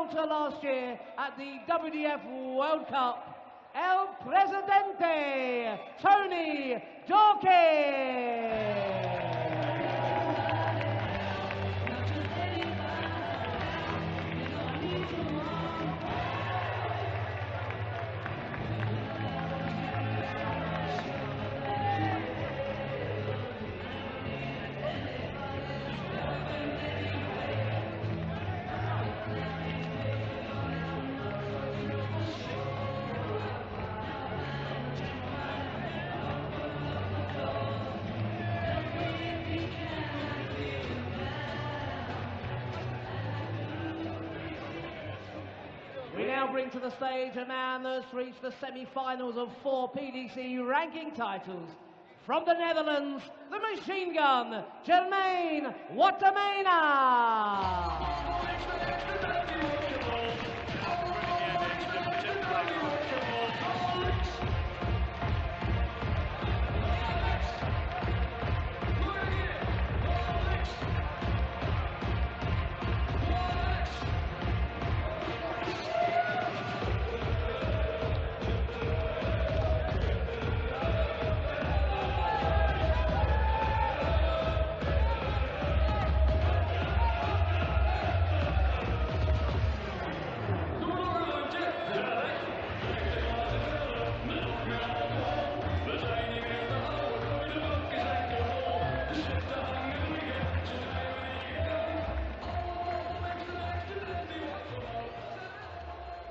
Gibraltar last year at the WDF World Cup, El Presidente, Tony Dawkins. We now bring to the stage a man that's reached the semi-finals of 4 PDC ranking titles. From the Netherlands, the machine gun, Jermaine Wattimena.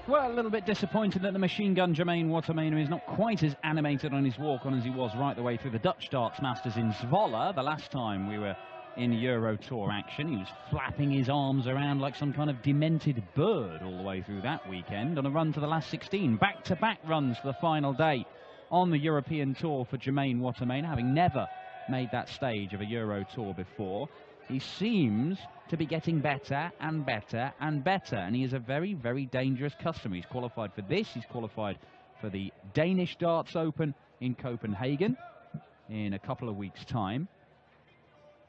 Well, a little bit disappointed that the machine gun Jermaine Wattimena is not quite as animated on his walk-on as he was right the way through the Dutch Darts Masters in Zwolle. The last time we were in Euro Tour action, he was flapping his arms around like some kind of demented bird all the way through that weekend on a run to the last 16. Back-to-back runs for the final day on the European Tour for Jermaine Wattimena, having never made that stage of a Euro Tour before. He seems to be getting better and better and better, and he is a very, very dangerous customer. He's qualified for this, he's qualified for the Danish Darts Open in Copenhagen in a couple of weeks' time,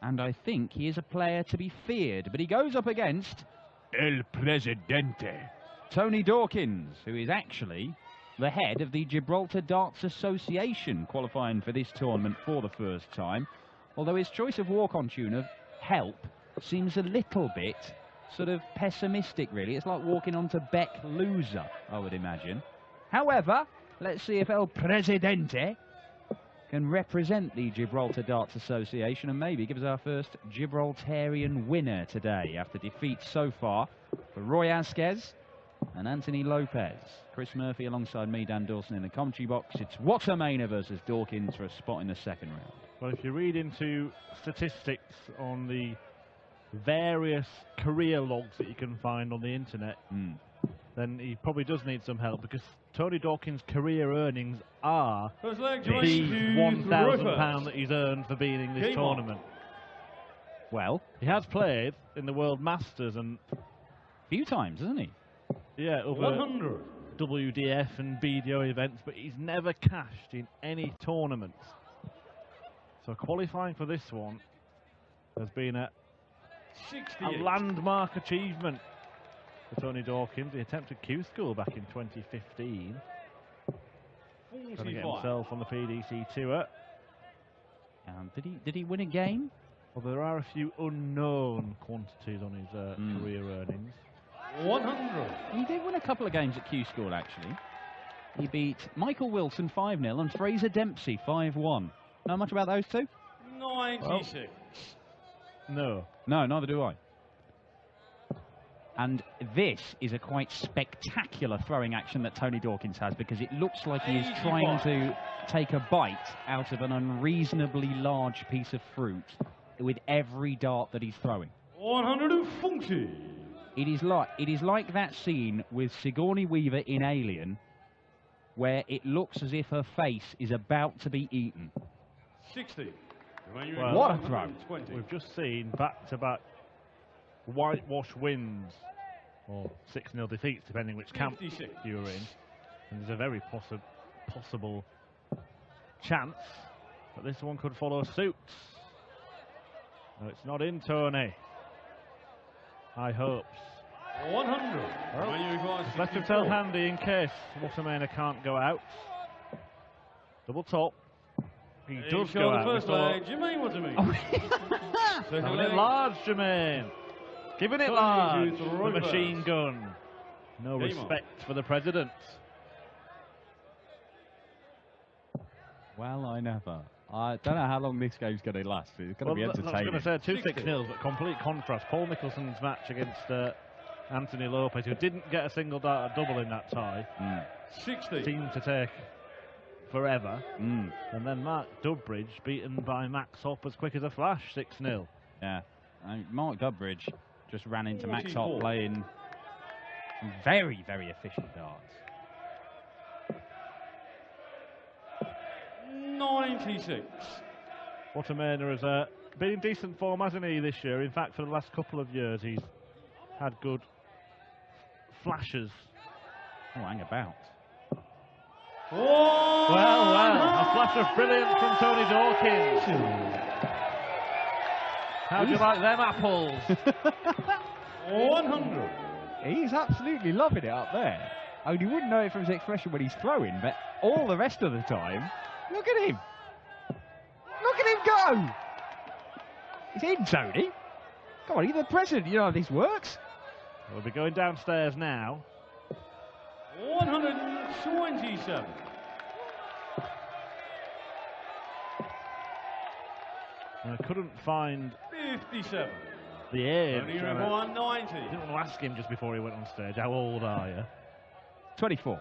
and I think he is a player to be feared. But he goes up against El Presidente, Tony Dawkins, who is actually the head of the Gibraltar Darts Association, qualifying for this tournament for the first time, although his choice of walk-on tune of Help seems a little bit sort of pessimistic, really. It's like walking onto Beck Loser, I would imagine. However, let's see if El Presidente can represent the Gibraltar Darts Association and maybe give us our first Gibraltarian winner today after defeats so far for Roy Asquez and Anthony Lopez. Chris Murphy alongside me, Dan Dawson, in the commentary box. It's Wattimena versus Dawkins for a spot in the second round. Well, if you read into statistics on the various career logs that you can find on the internet, then he probably does need some help, because Tony Dawkins' career earnings are the £1,000 that he's earned for being in this tournament. Well, he has played in the World Masters and a few times, hasn't he? Yeah, over 100 WDF and BDO events, but he's never cashed in any tournaments. So qualifying for this one has been a landmark achievement for Tony Dawkins. He attempted Q School back in 2015. Trying to get himself on the PDC tour. Did he win a game? Well, there are a few unknown quantities on his career earnings. 100. He did win a couple of games at Q School, actually. He beat Michael Wilson 5-0 and Fraser Dempsey 5-1. Know much about those two? 96. No. No, neither do I. And this is a quite spectacular throwing action that Tony Dawkins has, because it looks like he is trying to take a bite out of an unreasonably large piece of fruit with every dart that he's throwing. 140. It is like that scene with Sigourney Weaver in Alien, where it looks as if her face is about to be eaten. 60. Well, what a throw. We've just seen back-to-back whitewash wins, or 6-0 defeats, depending which camp you were in. And there's a very possible chance that this one could follow suit. No, it's not in, Tony. High hopes. 100. Well, left himself handy in case Wattimena can't go out. Double top. He does go out. First leg, Jermaine Wattimena. Having it large, Jermaine. Giving it large. The machine gun. No respect for the president. Well, I never. I don't know how long this game's going to last. It's going to be entertaining. I was going to say 2-6-0s, but complete contrast. Paul Mickelson's match against Anthony Lopez, who didn't get a single dart at double in that tie. 60. Seemed to take forever. And then Mark Dubbridge beaten by Max Hopp as quick as a flash, 6-0. Yeah. Mark Dubbridge just ran into 44. Max Hopp playing very, very efficient darts. 96. Wattimena has been in decent form, hasn't he, this year? In fact, for the last couple of years, he's had good flashes. Oh, hang about. Well, a flash of brilliance from Tony Dawkins. How do you like them apples? 100. He's absolutely loving it up there. I mean, you wouldn't know it from his expression when he's throwing, but all the rest of the time, look at him. Look at him go. He's in, Tony. Come on, you're the president. You know how this works. We'll be going downstairs now. 127. I couldn't find 57. the age. Only 190. I didn't want to ask him just before he went on stage, how old are you? 24.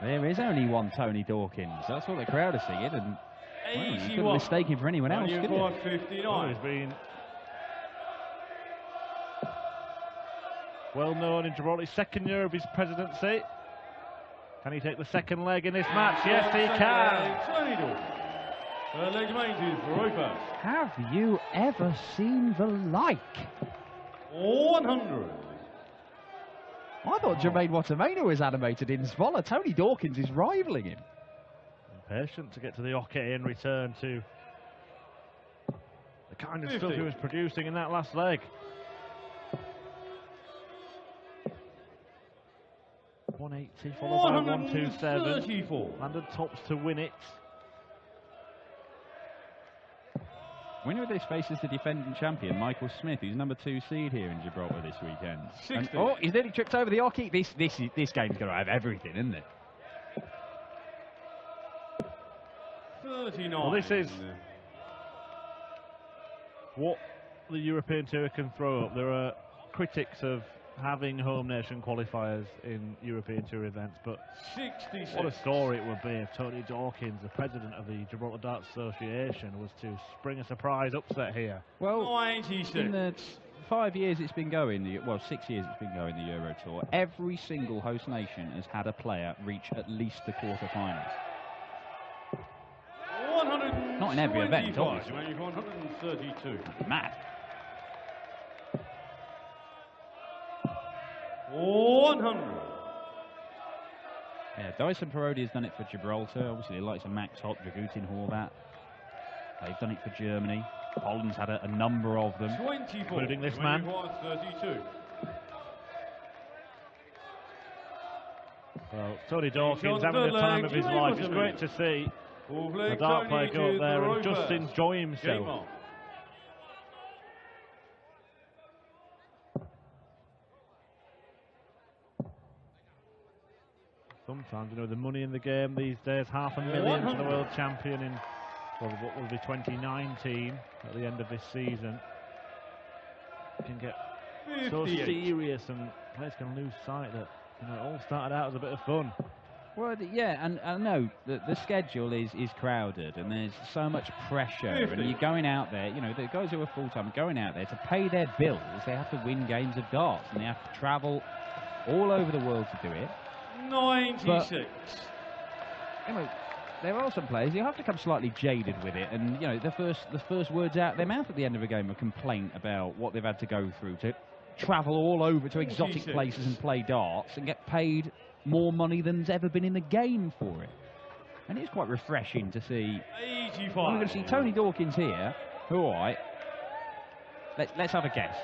There is only one Tony Dawkins. That's what the crowd are singing, and well, you couldn't mistake him for anyone else, could you? 59. Well, he's been well known in Gibraltar. His second year of his presidency. Can he take the second leg in this match? Yes, he can. Tony Dawkins. Third leg Jermaine for Roy first. Have you ever seen the like? 100. I thought Jermaine Wattimena was animated in Zwolle. Tony Dawkins is rivaling him. Impatient to get to the okay and return to the kind of 50. stuff he was producing in that last leg. 180 followed by 127. Landed tops to win it. Winner of this faces the defending champion, Michael Smith, who's number 2 seed here in Gibraltar this weekend. And, oh, he's nearly tripped over the hockey. This game's going to have everything, isn't it? 39. Well, this is what the European Tour can throw up. There are critics of having home nation qualifiers in European Tour events, but 66. what a story it would be if Tony Dawkins, the president of the Gibraltar Darts Association, was to spring a surprise upset here. Well, 96. in the 5 years it's been going, well, 6 years it's been going, the Euro Tour, every single host nation has had a player reach at least the quarterfinals. 125. Not in every event, obviously. 132. Mad. 100. Yeah, Dyson Parodi has done it for Gibraltar. Obviously, the likes of Max Hopp, Dragutin Horvat. They've done it for Germany. Holland's had a number of them. 24. Including this man. 32. Well, Tony Dawkins having the time of his life. It's great to see a dart player go up there and just enjoy himself. Sometimes, you know, the money in the game these days, $500,000 for the world champion in well, what will be 2019 at the end of this season. It can get 58. So serious, and players can lose sight that, you know, it all started out as a bit of fun. Well, yeah, and I know that the schedule is crowded, and there's so much pressure, 50. and you're going out there, you know, the guys who are full-time going out there to pay their bills, they have to win games of darts, and they have to travel all over the world to do it. 96. But, you know, there are some players who have to come slightly jaded with it, and you know, the first words out of their mouth at the end of a game are complaint about what they've had to go through to travel all over to exotic 46. places and play darts and get paid more money than's ever been in the game for it. And it's quite refreshing to see. 85. We're going to see Tony Dawkins here, who, all right, let's have a guess.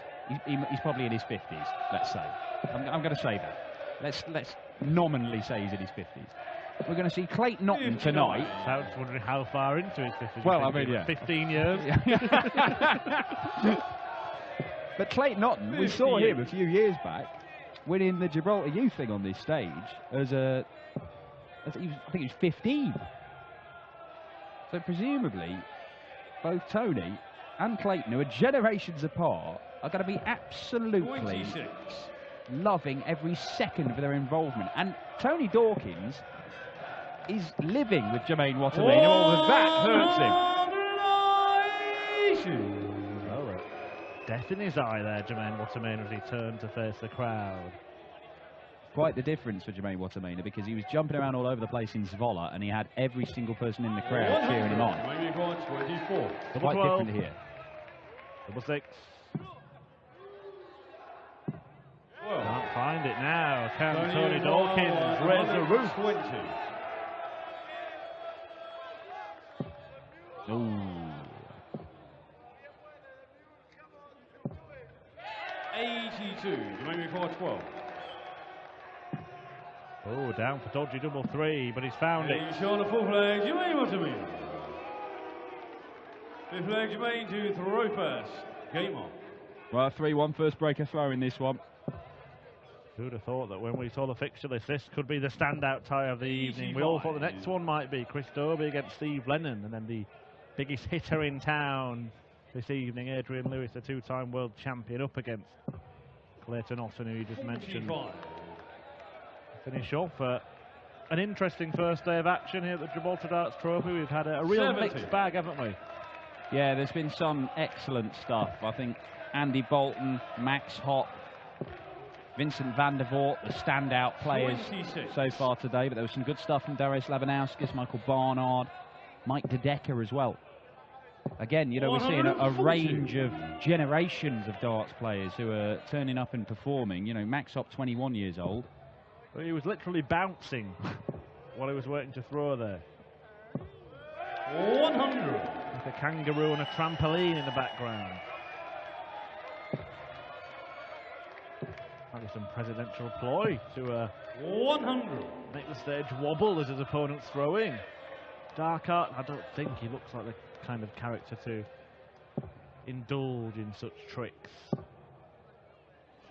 He's probably in his 50s, let's say. I'm going to say that. Let's nominally say he's in his 50s. We're going to see Clayton Otten tonight. I was wondering how far into his 50s. Well, I mean, yeah. 15 years. But Clayton Otten, we saw him a few years back winning the Gibraltar Youth thing on this stage I think he was 15. So presumably, both Tony and Clayton, who are generations apart, are going to be absolutely 26. loving every second of their involvement. And Tony Dawkins is living with Jermaine Wattimena, although that hurts him. Oh, death in his eye there, Jermaine Wattimena, as he turned to face the crowd. Quite the difference for Jermaine Wattimena, because he was jumping around all over the place in Zwolle and he had every single person in the crowd cheering him on. Maybe 24. Quite 12. different here. Double 6. Well, Can't find it now. Can Tony Dawkins raise the roof? 20. Ooh. 82. Maybe 12. Oh, down for dodgy double 3, but he's found it. He's on the full flag. Jermaine Wattimena. Fifth flag, Jermaine to throw first. Game on. Well, 3-1 first breaker throw in this one. Who'd have thought that when we saw the fixture list, this could be the standout tie of the evening. We all thought the next one might be Chris Dobie against Steve Lennon, and then the biggest hitter in town this evening, Adrian Lewis, the two-time world champion, up against Clayton Otten, who you just mentioned. 25. Finish off an interesting first day of action here at the Gibraltar Darts Trophy. We've had a real 70. mixed bag, haven't we? Yeah, there's been some excellent stuff. I think Andy Bolton, Max Hopp, Vincent van der Voort, the standout players 26. so far today, but there was some good stuff from Darius Labanauskas, Michael Barnard, Mike De Decker as well. Again, you know, we're seeing a range of generations of darts players who are turning up and performing. You know, Max Hopp, 21 years old. Well, he was literally bouncing while he was waiting to throw there. 100. With a kangaroo and a trampoline in the background. Might be some presidential ploy to 100. make the stage wobble as his opponent's throwing. Dark art, I don't think he looks like the kind of character to indulge in such tricks.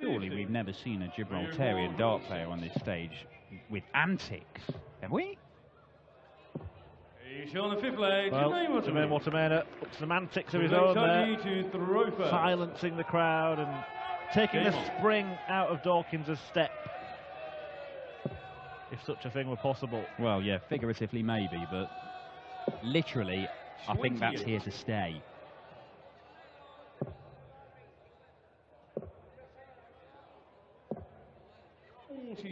Surely we've never seen a Gibraltarian dart player on this stage with antics, have we? He's on the fifth leg. Well, Jermaine Wattimena up to some antics of his own there, to throw first. silencing the crowd and taking the spring out of Dawkins' step, if such a thing were possible. Well, yeah, figuratively maybe, but literally, I think that's here to stay.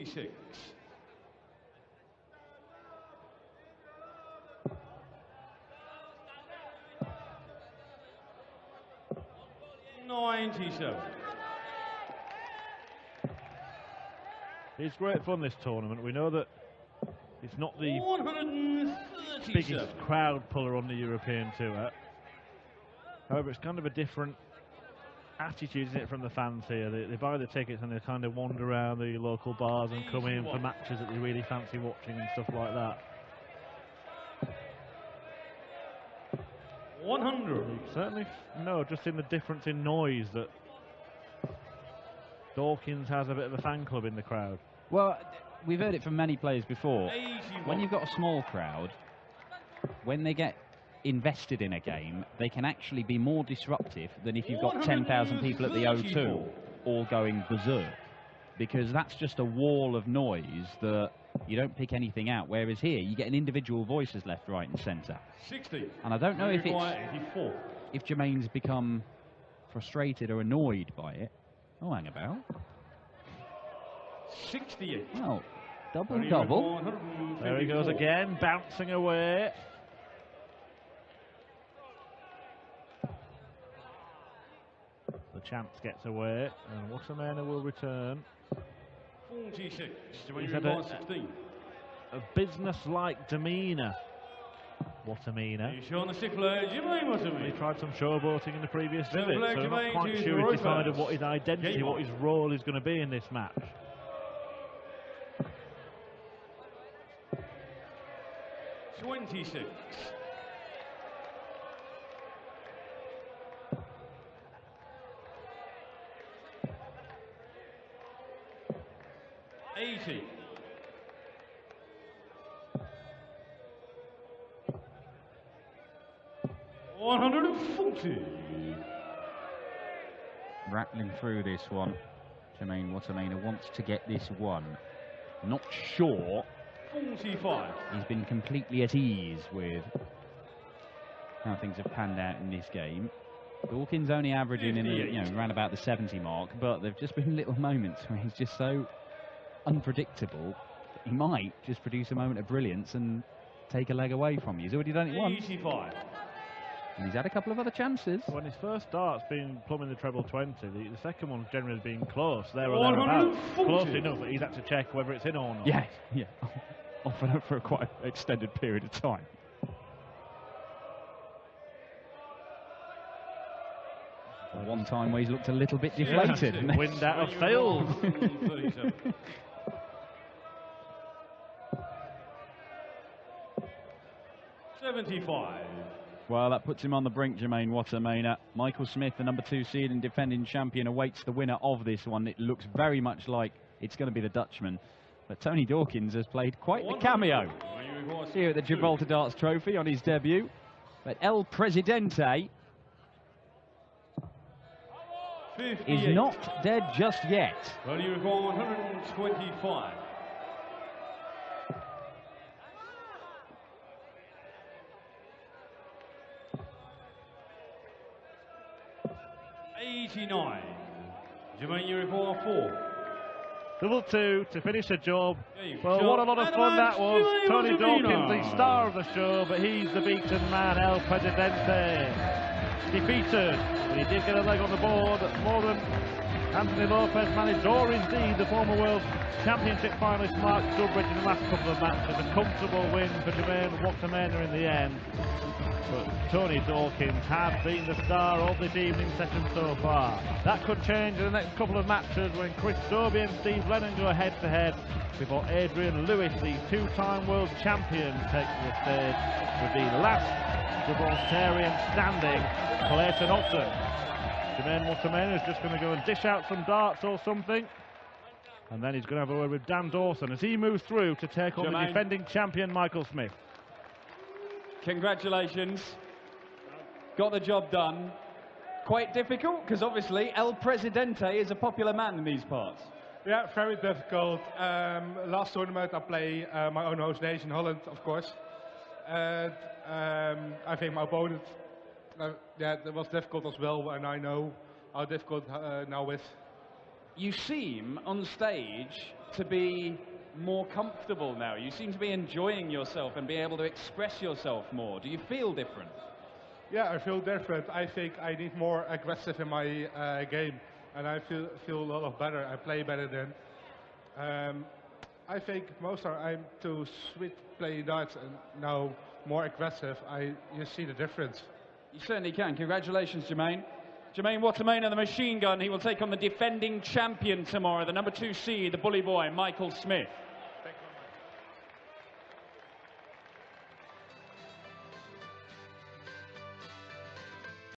Six. 97. It's great fun, this tournament. We know that it's not the 137. biggest crowd puller on the European Tour. However, it's kind of a different attitude, isn't it, from the fans here? They buy the tickets and they kind of wander around the local bars and come in for matches that they really fancy watching and stuff like that. 100. Certainly, no, just in the difference in noise that Dawkins has a bit of a fan club in the crowd. Well, we've heard it from many players before. 81. When you've got a small crowd, when they get invested in a game, they can actually be more disruptive than if you've got 10,000 people at the O2 all going berserk. Because that's just a wall of noise that you don't pick anything out. Whereas here, you get an individual voices left, right and centre. 60. And I don't know if it's 84. if Jermaine's become frustrated or annoyed by it. Oh, hang about. 68. Well, double. There he goes again, bouncing away. The chance gets away, and Wattimena will return. 46. He's had a business-like demeanour, Wattimena. He's on the stick flag, Jermaine Wattimena. He tried some showboating in the previous visit, so flag, I'm not Jermaine, quite to sure the he's decided right what his identity, Game what on. his role is going to be in this match. $26. $80. $140. Rattling through this one. Jermaine Wattimena wants to get this one. Not sure 45. he's been completely at ease with how things have panned out in this game. Dawkins only averaging in the, around about the 70 mark, but there've just been little moments where he's just so unpredictable that he might just produce a moment of brilliance and take a leg away from you. He's already done it once. 85. And he's had a couple of other chances. When his first start's been plumbing the treble 20, the second one's generally been close, there or thereabouts. Close enough that he's had to check whether it's in or not. Yeah, yeah. Often for a quite extended period of time. One time where he's looked a little bit deflated. Yeah, wind out of sails. 75. Well, that puts him on the brink, Jermaine Wattimena. Michael Smith, the number 2 seed and defending champion, awaits the winner of this one. It looks very much like it's going to be the Dutchman. But Tony Dawkins has played quite the cameo here at the Gibraltar Darts Trophy on his debut. But El Presidente is not dead just yet. Well, you've got 125. $89. Jermaine, you require 4. Double 2 to finish the job. Well, what a lot of fun that was. Tony Dawkins, the star of the show, but he's the beaten man, El Presidente. Defeated, but he did get a leg on the board, more than Anthony Lopez managed, or indeed the former World Championship finalist Mark Goodbridge in the last couple of matches. A comfortable win for Jermaine Wattimena in the end. But Tony Dawkins has been the star of this evening session so far. That could change in the next couple of matches when Chris Dobie and Steve Lennon go head-to-head before Adrian Lewis, the 2-time world champion, takes the stage with the last Gibraltarian standing, Clayton Upton. Jermaine Wattimena is just going to go and dish out some darts or something. And then he's going to have a word with Dan Dawson as he moves through to take on the defending champion, Michael Smith. Congratulations. Got the job done. Quite difficult, because obviously El Presidente is a popular man in these parts. Yeah, very difficult. Last tournament I play my own host nation, Holland, of course. And I think my opponent, yeah, it was difficult as well, and I know how difficult now is. You seem on stage to be more comfortable now. You seem to be enjoying yourself and being able to express yourself more. Do you feel different? Yeah, I feel different. I think I need more aggressive in my game, and I feel a lot better. I play better then. I think most are I'm too sweet playing darts, and now more aggressive. You see the difference. You certainly can. Congratulations, Jermaine. Jermaine Wattimena, the machine gun. He will take on the defending champion tomorrow, the number 2 seed, the bully boy, Michael Smith.